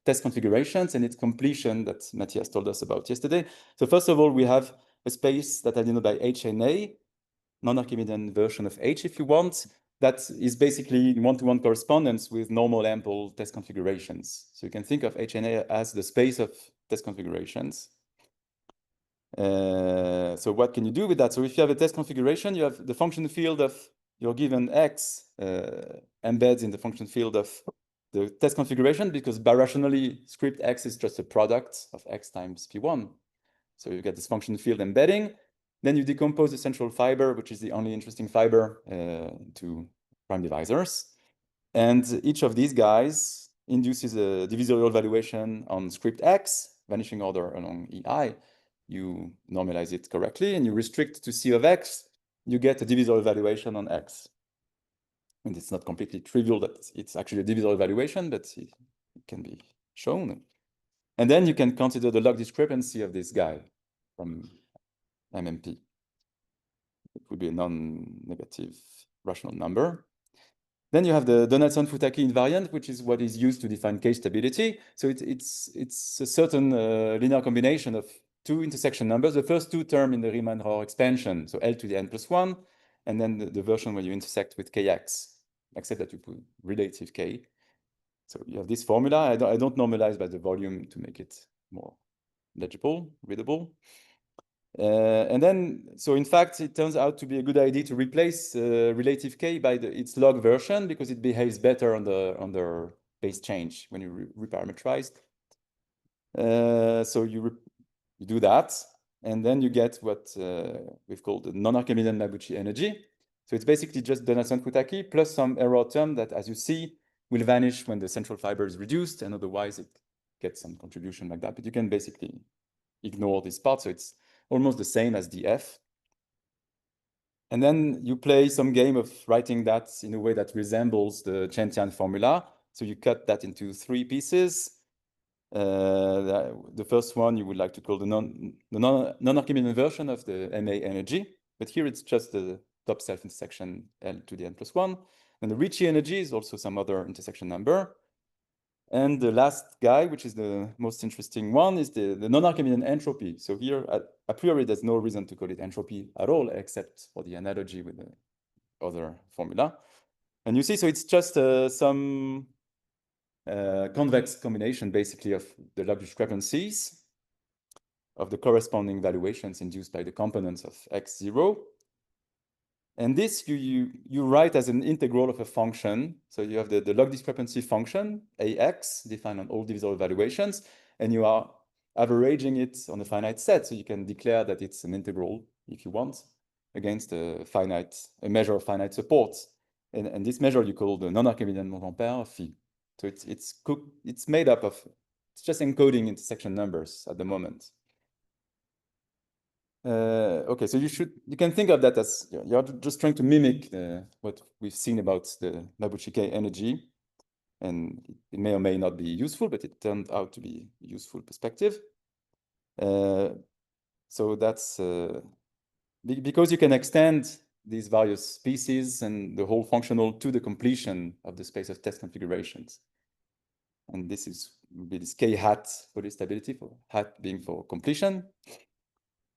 test configurations and its completion that Matthias told us about yesterday. So first of all, we have a space that I denote by HNA, non-Archimedean version of H if you want, that is basically one-to-one correspondence with normal ample test configurations. So you can think of HNA as the space of test configurations. So what can you do with that? So if you have a test configuration, you have the function field of your given X embeds in the function field of the test configuration, because birationally script X is just a product of X times P1. So you get this function field embedding. Then you decompose the central fiber, which is the only interesting fiber, to prime divisors. And each of these guys induces a divisorial valuation on script X, vanishing order along EI. you normalize it correctly and you restrict to C of X, you get a divisor evaluation on X. And it's not completely trivial that it's actually a divisor evaluation, but it can be shown. And then you can consider the log discrepancy of this guy from MMP. It would be a non-negative rational number. Then you have the Donaldson-Futaki invariant, which is what is used to define K-stability. So it's a certain linear combination of two intersection numbers. The first two terms in the Riemann-Rohr expansion, so L to the n+1, and then the version where you intersect with Kx, except that you put relative K. So you have this formula. I don't normalize by the volume to make it more legible, readable. And then, so in fact, it turns out to be a good idea to replace relative K by its log version because it behaves better under phase change when you reparameterize. So you do that, and then you get what we've called the non-Archimedean Mabuchi energy. So it's basically just Donaldson-Futaki plus some error term that, as you see, will vanish when the central fiber is reduced, and otherwise it gets some contribution like that. But you can basically ignore this part, so it's almost the same as df. And then you play some game of writing that in a way that resembles the Chen-Tian formula. So you cut that into three pieces. The first one you would like to call the non-Archimedean version of the MA energy, but here it's just the top self-intersection L to the n+1. And the Ricci energy is also some other intersection number. And the last guy, which is the most interesting one, is the non-Archimedean entropy. So here, a priori, there's no reason to call it entropy at all, except for the analogy with the other formula. And you see, so it's just some convex combination, basically, of the log discrepancies of the corresponding valuations induced by the components of x0. And this you write as an integral of a function. So you have the log discrepancy function, AX, defined on all divisor evaluations, and you are averaging it on a finite set. So you can declare that it's an integral, if you want, against a measure of finite support. And this measure you call the non-Archimedean Montampère phi. So it's made up of, it's just encoding intersection numbers at the moment. Okay, so you can think of that as you're just trying to mimic what we've seen about the Mabuchi K energy, and it may or may not be useful, but it turned out to be a useful perspective. So that's because you can extend these various species and the whole functional to the completion of the space of test configurations. And this is this K hat for the stability, for hat being for completion.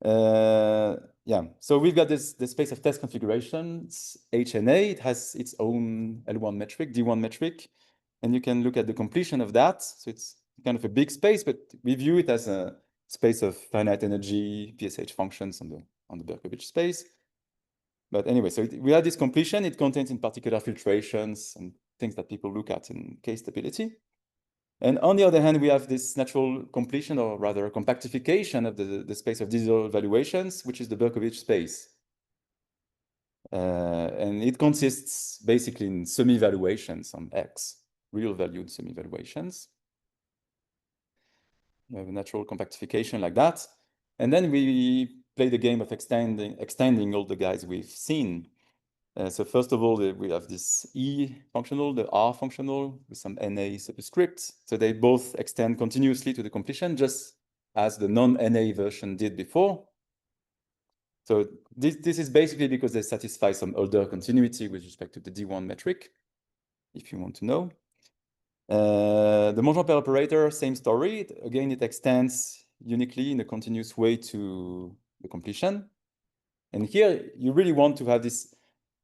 Yeah, so we've got the space of test configurations, H and A. It has its own L1 metric, D1 metric, and you can look at the completion of that. So it's kind of a big space, but we view it as a space of finite energy PSH functions on the Berkovich space. But anyway, so we have this completion. It contains in particular filtrations and things that people look at in K stability. And on the other hand, we have this natural completion, or rather compactification of the space of divisor evaluations, which is the Berkovich space. And it consists basically in semi-evaluations on X, real valued semi-evaluations. We have a natural compactification like that. And then we play the game of extending all the guys we've seen. So first of all, we have this E functional, the R functional with some NA superscript. So they both extend continuously to the completion, just as the non-NA version did before. So this is basically because they satisfy some older continuity with respect to the D1 metric, if you want to know. The Montampère operator, same story. Again, it extends uniquely in a continuous way to the completion. And here, you really want to have this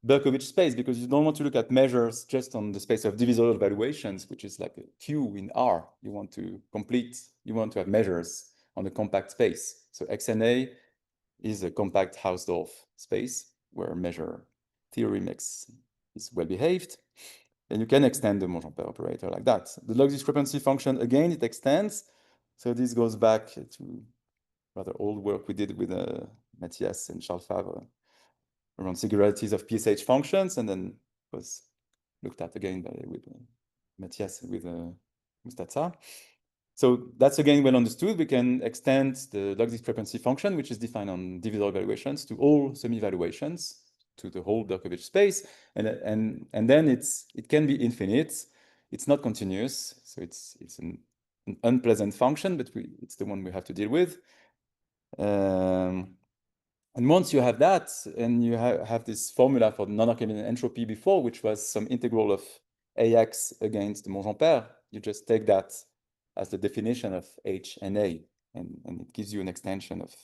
Berkovich space because you don't want to look at measures just on the space of divisor evaluations, which is like a Q in R. You want to have measures on a compact space. So XNA is a compact Hausdorff space where measure theorem X is well behaved. And you can extend the Montampère operator like that. The log discrepancy function, again, it extends. So this goes back to rather old work we did with Mathias and Charles Favre around singularities of PSH functions, and then was looked at again with Mathias and with Mustafa. So that's again well understood. We can extend the log discrepancy function, which is defined on divisor evaluations, to all semi-evaluations, to the whole Berkovich space, and then it can be infinite. It's not continuous, so it's an unpleasant function, but it's the one we have to deal with. And once you have that, and you have this formula for non-Archimedean entropy before, which was some integral of AX against the Monge-Ampère, you just take that as the definition of H and A, and it gives you an extension of.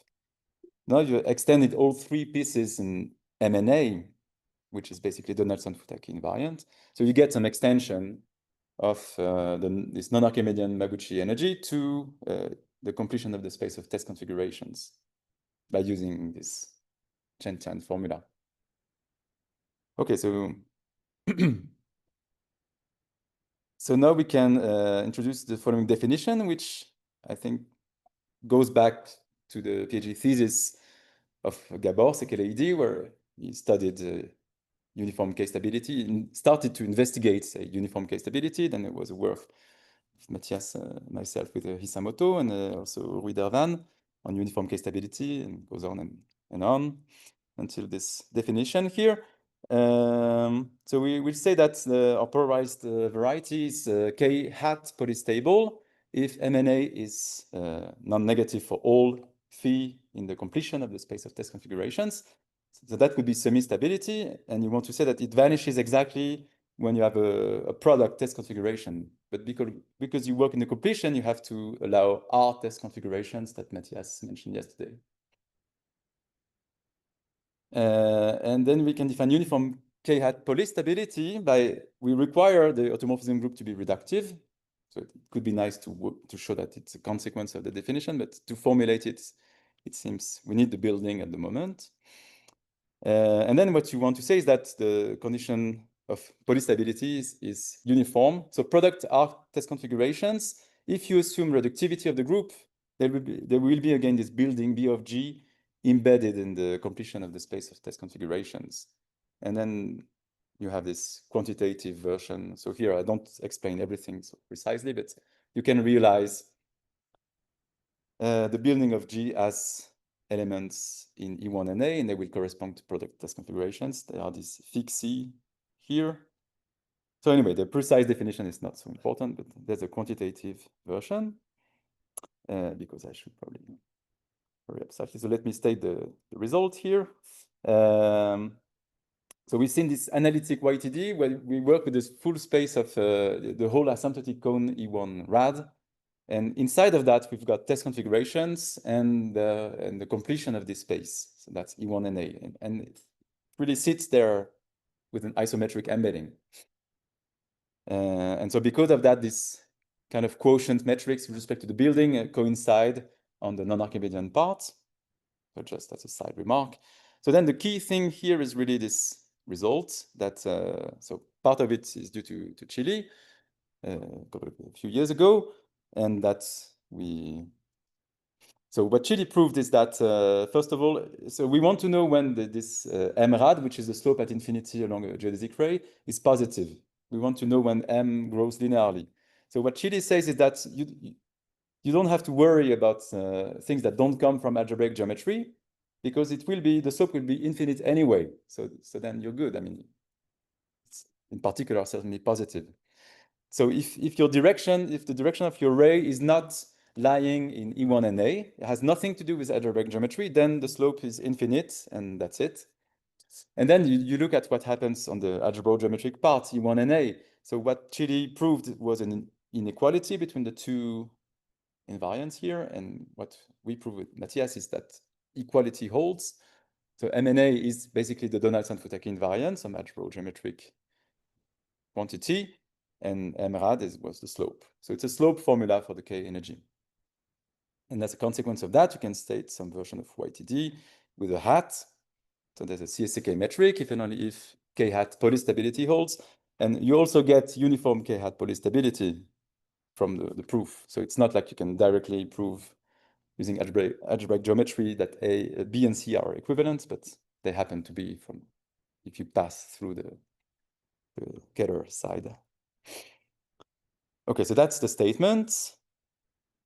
Now you extended all three pieces in M and A, which is basically Donaldson-Futaki invariant. So you get some extension of this non-Archimedean Mabuchi energy to the completion of the space of test configurations by using this Yau-Tian formula. Okay, so so now we can introduce the following definition, which I think goes back to the PhD thesis of Gabor Sekeleidi, where he studied uniform K-stability and started to investigate uniform K-stability. Then there was a work of Matthias, myself with Hisamoto, and also Rui Dervan on uniform K-stability, and goes on and on until this definition here. So we will say that our polarized variety is K hat polystable if MNA is non-negative for all phi in the completion of the space of test configurations. So that could be semi-stability, and you want to say that it vanishes exactly when you have a product test configuration. But because you work in the completion, you have to allow R test configurations that Matthias mentioned yesterday. And then we can define uniform K hat polystability by, we require the automorphism group to be reductive. So it could be nice to show that it's a consequence of the definition, but to formulate it, it seems we need the building at the moment. And then what you want to say is that the condition of polystability is uniform. So product R test configurations, if you assume reductivity of the group, there will be again this building B of G embedded in the completion of the space of test configurations. And then you have this quantitative version. So here I don't explain everything so precisely, but you can realize the building of G as elements in E1 and A, and they will correspond to product test configurations. There are these fixi here. So anyway, the precise definition is not so important, but there's a quantitative version because I should probably hurry up slightly. So let me state the result here. So we've seen this analytic YTD where we work with this full space of the whole asymptotic cone E1 rad. And inside of that, we've got test configurations and the completion of this space. So that's E1 and A. And it really sits there with an isometric embedding. And so because of that, this kind of quotient metrics with respect to the building coincide on the non-Archimedean part. So just as a side remark. So then the key thing here is really this result that, so part of it is due to Chile a few years ago. And that so what Chile proved is that, first of all, so we want to know when this mrad, which is the slope at infinity along a geodesic ray, is positive. We want to know when m grows linearly. So what Chile says is that you don't have to worry about things that don't come from algebraic geometry, because the slope will be infinite anyway. So then you're good. I mean, it's in particular certainly positive. So if the direction of your ray is not lying in E1 and A, it has nothing to do with algebraic geometry, then the slope is infinite and that's it. And then you look at what happens on the algebro-geometric part, E1 and A. So what Chile proved was an inequality between the two invariants here, and what we prove with Matthias is that equality holds. So MNA is basically the Donaldson-Futaki invariant, some algebro-geometric quantity, and mrad was the slope. So it's a slope formula for the K energy. And as a consequence of that, you can state some version of YTD with a hat. So there's a CSK metric if and only if K hat polystability holds. And you also get uniform K hat polystability from the proof. So it's not like you can directly prove using algebraic geometry that B and C are equivalent, but they happen to be from if you pass through the Kähler side. Okay, so that's the statement.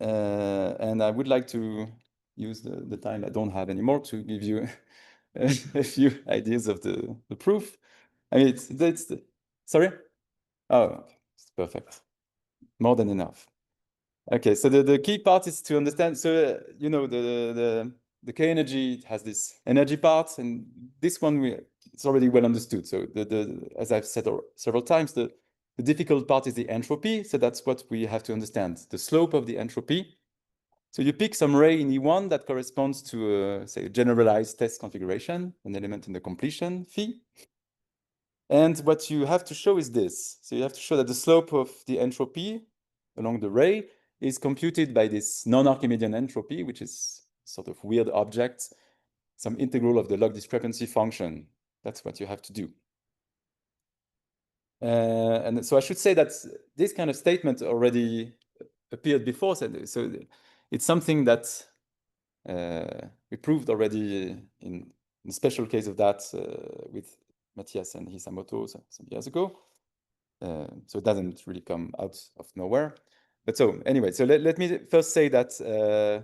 And I would like to use the time I don't have anymore to give you a few ideas of the proof. I mean, sorry? Oh, okay. It's perfect. More than enough. Okay, so the key part is to understand. So, you know, the K energy has this energy part, and this one it's already well understood. So as I've said several times, the difficult part is the entropy. So that's what we have to understand, the slope of the entropy. So you pick some ray in E1 that corresponds to, say, a generalized test configuration, an element in the completion phi. And what you have to show is this. So you have to show that the slope of the entropy along the ray is computed by this non-Archimedean entropy, which is sort of weird object, some integral of the log discrepancy function. That's what you have to do. And so I should say that this kind of statement already appeared before. So it's something that we proved already in the special case of that with Matthias and Hisamoto some years ago. So it doesn't really come out of nowhere. But so anyway, so let me first say that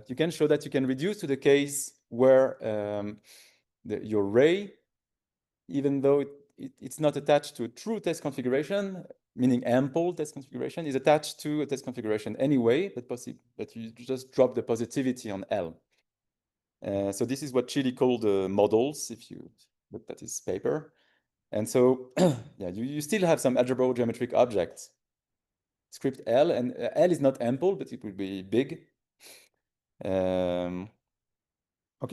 you can show that you can reduce to the case where your ray, even though it's not attached to a true test configuration, meaning ample test configuration, is attached to a test configuration anyway, but you just drop the positivity on L. So this is what Chile called models, if you looked at his paper. And so, yeah, you still have some algebro-geometric objects. Script L, and L is not ample, but it will be big. Okay,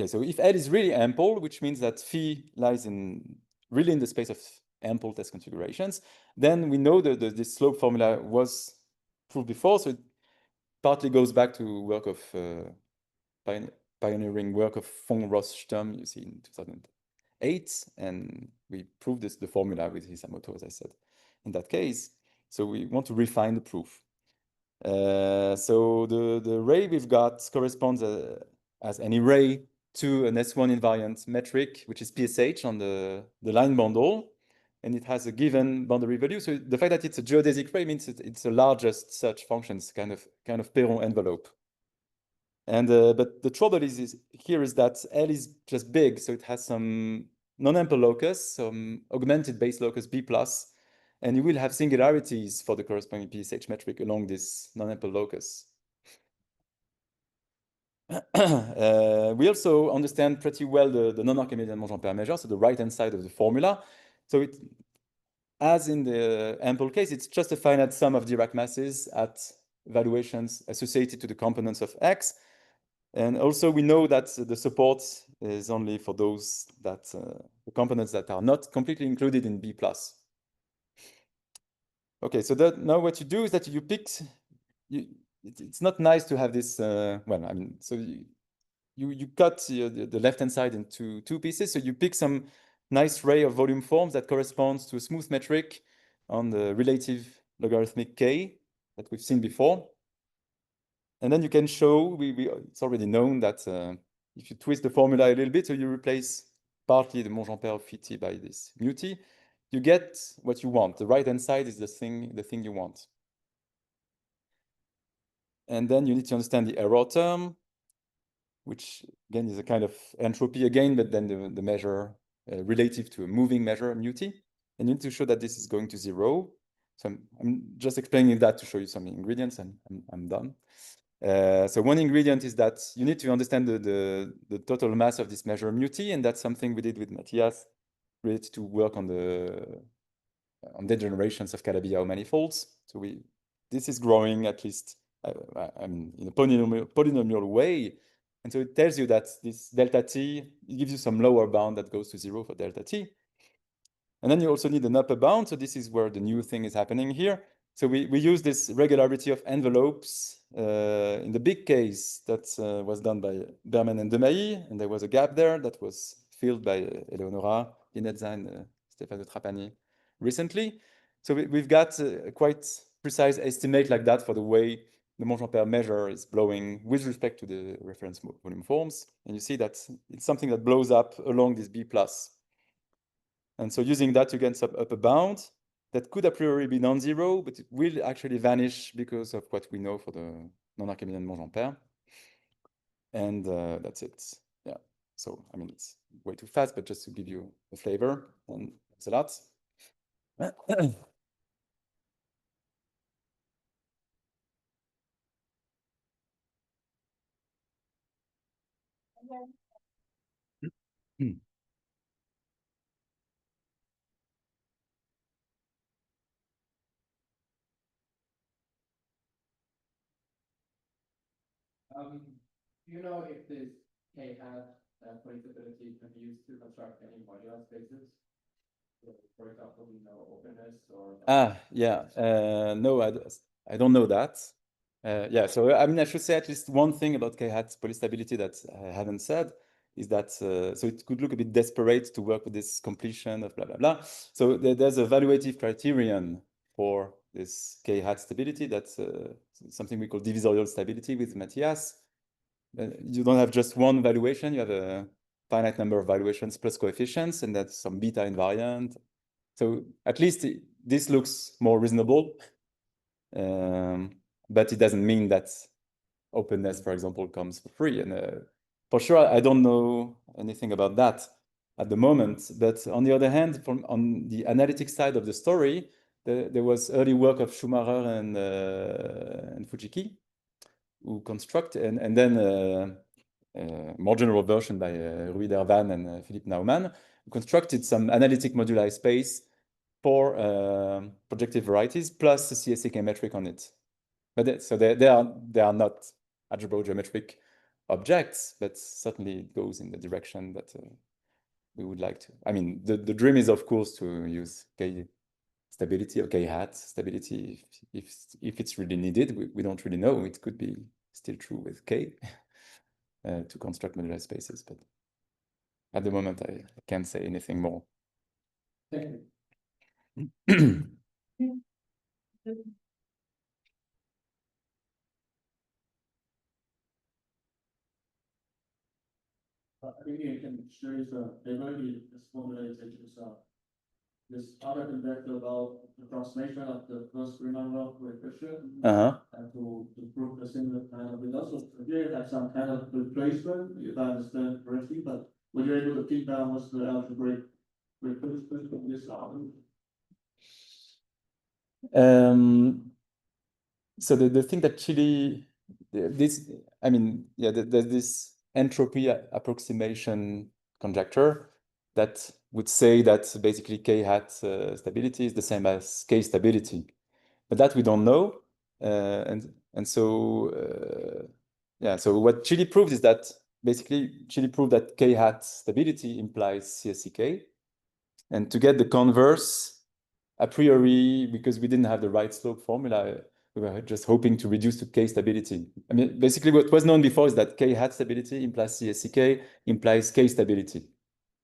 so if L is really ample, which means that phi lies really in the space of ample test configurations, then we know that this slope formula was proved before, so it partly goes back to work of pioneering work of von Ross-Sturm, you see, in 2008, and we proved the formula with Hisamoto, as I said, in that case. So we want to refine the proof. So the ray we've got corresponds as any ray to an S1 invariant metric, which is PSH on the line bundle, and it has a given boundary value. So the fact that it's a geodesic ray means it's the largest such functions, kind of Perron envelope. And but the trouble here is that L is just big, so it has some non-ample locus, some augmented base locus B plus, and you will have singularities for the corresponding PSH metric along this non-ample locus. We also understand pretty well the non-Archimedean Monge-Ampère measure, so the right-hand side of the formula. So as in the ample case, it's just a finite sum of Dirac masses at valuations associated to the components of X. And also we know that the support is only for those that the components that are not completely included in B plus. Okay, so now what you do is that you pick, it's not nice to have this, well, I mean, so you cut the left-hand side into two pieces. So you pick some nice ray of volume forms that corresponds to a smooth metric on the relative logarithmic K that we've seen before. And then you can show, it's already known that if you twist the formula a little bit, so you replace partly the Monge-Ampère of phi t by this mu t, you get what you want. The right-hand side is the thing you want. And then you need to understand the error term, which again is a kind of entropy again, but then the measure relative to a moving measure mu t. And you need to show that this is going to 0. So I'm just explaining that to show you some ingredients, and I'm done. So one ingredient is that you need to understand the total mass of this measure mu t, and that's something we did with Matthias related to work on on degenerations of Calabi-Yau manifolds. So this is growing at least I mean, in a polynomial way. And so it tells you that this delta t, it gives you some lower bound that goes to 0 for delta t. And then you also need an upper bound. So this is where the new thing is happening here. So we use this regularity of envelopes in the big case that was done by Berman and Demailly, and there was a gap there that was filled by Eleonora Pinezza and Stefano Trapani recently. So we've got a quite precise estimate like that for the way the Monge-Ampère measure is blowing with respect to the reference volume forms. And you see that it's something that blows up along this B plus. And so using that, you get some upper bound that could a priori be non-zero, but it will actually vanish because of what we know for the non-Archimedean Monge-Ampère. And that's it. Yeah. So, I mean, it's way too fast, but just to give you a flavor, and thanks a lot. Do you know if this K-hat predictability can be used to construct any modular spaces? So, for example, we know openness or. No, I don't know that. Yeah, so I mean, I should say at least one thing about K-hat polystability that I haven't said is that, so it could look a bit desperate to work with this completion of blah, blah, blah. So there's a evaluative criterion for this K-hat stability. That's something we call divisorial stability with Matthias. You don't have just one valuation, you have a finite number of valuations plus coefficients, and that's some beta invariant. So at least this looks more reasonable, but it doesn't mean that openness, for example, comes for free. And for sure, I don't know anything about that at the moment. But on the other hand, on the analytic side of the story, there was early work of Schumacher and Fujiki, who construct, and then more general version by Rui Dervan and Philippe Naumann, who constructed some analytic moduli space for projective varieties plus the CSEK metric on it. But so they are not algebro-geometric objects, but certainly it goes in the direction that we would like to. I mean, the dream is, of course, to use K stability or K-hat stability if it's really needed. We don't really know. It could be still true with K to construct modular spaces, but at the moment I can't say anything more. Thank you. Maybe you can show us a very formulated this other conjecture about the transformation of the first Riemann coefficient and to prove the similar kind of results. So here you have some kind of replacement, if I understand correctly, but were you able to pin down what's the algebraic replacement of this album? So the thing that Chile, I mean, yeah, there's this entropy approximation conjecture that would say that basically K-hat stability is the same as K stability, but that we don't know, and so yeah. So what Chile proved is that basically Chile proved that K-hat stability implies CSEK, and to get the converse, a priori, because we didn't have the right slope formula, we were just hoping to reduce to K stability. I mean, basically what was known before is that K-hat stability implies CSEK implies K stability.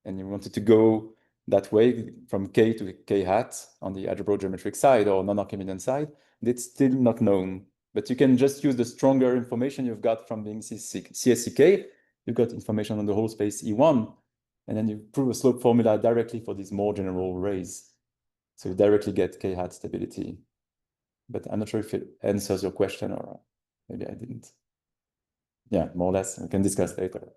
And you wanted to go that way from K to K-hat on the algebro-geometric side or non-Archimedean side. It's still not known, but you can just use the stronger information you've got from being CSEK. You've got information on the whole space E1, and then you prove a slope formula directly for these more general rays. So you directly get K-hat stability. But I'm not sure if it answers your question, or maybe I didn't. Yeah, more or less. We can discuss later.